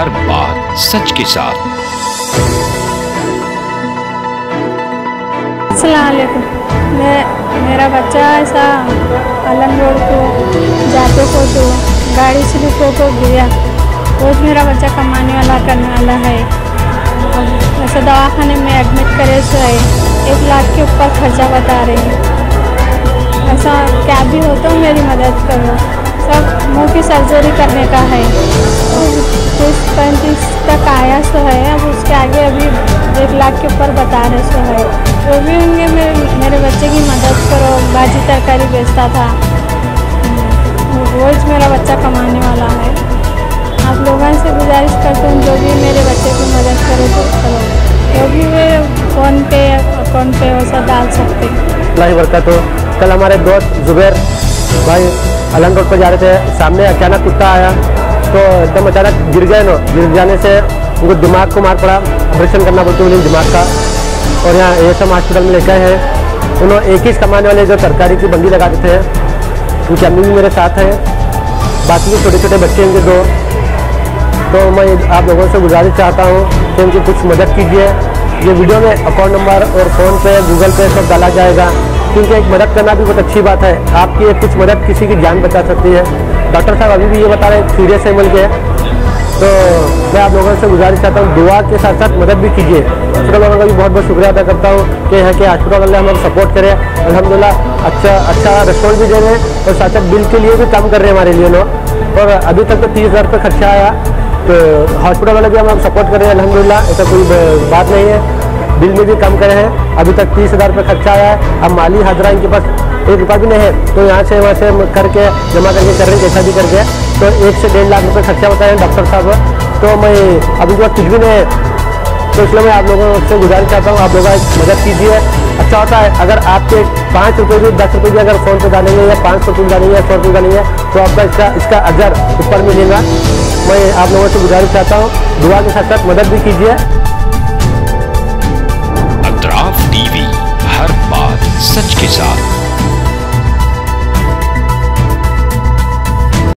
हर बात सच के साथ। अस्सलाम वालेकुम। मेरा बच्चा ऐसा अलग रोड को जाते को तो गाड़ी स्लिप होकर गिरा। रोज मेरा बच्चा कमाने वाला करने वाला है। ऐसा दवाखाने में एडमिट करे से है 1 लाख के ऊपर खर्चा बता रहे हैं। ऐसा क्या भी हो तो मेरी मदद करो। सब मुंह की सर्जरी करने का है। 30-35 तक आया सो है। अब उसके आगे अभी 1 लाख के ऊपर बता रहे सो है। जो भी होंगे मेरे बच्चे की मदद करो। भाजी तरकारी बेचता था। रोज मेरा बच्चा कमाने वाला है। आप लोगों से गुजारिश करते हैं जो भी मेरे बच्चे की मदद करे तो करो। जो भी वे फ़ोन पे अकाउंट पे वैसा डाल सकते हैं। तो कल हमारे दोस्त जुबैर भाई अलंग रोड पर जा रहे थे। सामने अचानक कुत्ता आया तो एकदम अचानक गिर गए ना। गिर जाने से उनको दिमाग को मार पड़ा। ऑपरेशन करना बोलते उन्हें दिमाग का। और यहाँ ASM हॉस्पिटल में लेकर हैं। उन्होंने एक ही कमाने वाले जो तरकारी की बंदी लगा देते हैं उनकी अम्मी भी मेरे साथ है। बाकी भी छोटे छोटे बच्चे इनके 2। तो मैं आप लोगों से गुजारिश चाहता हूँ कि उनकी कुछ मदद कीजिए। ये वीडियो में अकाउंट नंबर और फ़ोन पे गूगल पे सब डाला जाएगा, क्योंकि एक मदद करना भी बहुत अच्छी बात है। आपकी एक कुछ मदद किसी की जान बचा सकती है। डॉक्टर साहब अभी भी ये बता रहे हैं सीरियस है मिल के। तो मैं आप लोगों से गुजारिश चाहता हूँ दुआ के साथ साथ मदद भी कीजिए। हॉस्पिटल वालों का भी बहुत बहुत शुक्रिया अदा करता हूँ कि यहाँ के हॉस्पिटल वाले हमारे सपोर्ट करें। अल्हम्दुलिल्लाह अच्छा रिस्पॉन्स भी दे रहे हैं और साथ साथ बिल के लिए भी काम कर रहे हैं हमारे लिए लोग। और अभी तक तो 30,000 रुपये खर्चा आया। तो हॉस्पिटल वाले भी हम सपोर्ट कर रहे हैं अल्हम्दुलिल्लाह। ऐसा कोई बात नहीं है। बिल में भी कम करे हैं। अभी तक 30,000 रुपये खर्चा आया है। अब माली हाजरा इनके पास 1 रुपया भी नहीं है। तो यहाँ से वहाँ से करके जमा करके कर रहे हैं जैसा भी करके। तो 1 से 1.5 लाख रुपये खर्चा बताए हैं डॉक्टर साहब। तो मैं अभी जो कुछ भी नहीं है तो इसलिए मैं आप लोगों से गुजारिश चाहता हूँ आप लोग मदद कीजिए। अच्छा होता है अगर आपके 5 रुपये भी 10 रुपये भी अगर फ़ोन पे डालेंगे या 500 रुपये डालेंगे या 100 रुपये डालेंगे तो आपका इसका अजर ऊपर मिलेगा। मैं आप लोगों से गुजारिश चाहता हूँ दुआ के साथ साथ मदद भी कीजिए। अतराफ TV, हर बात सच के साथ।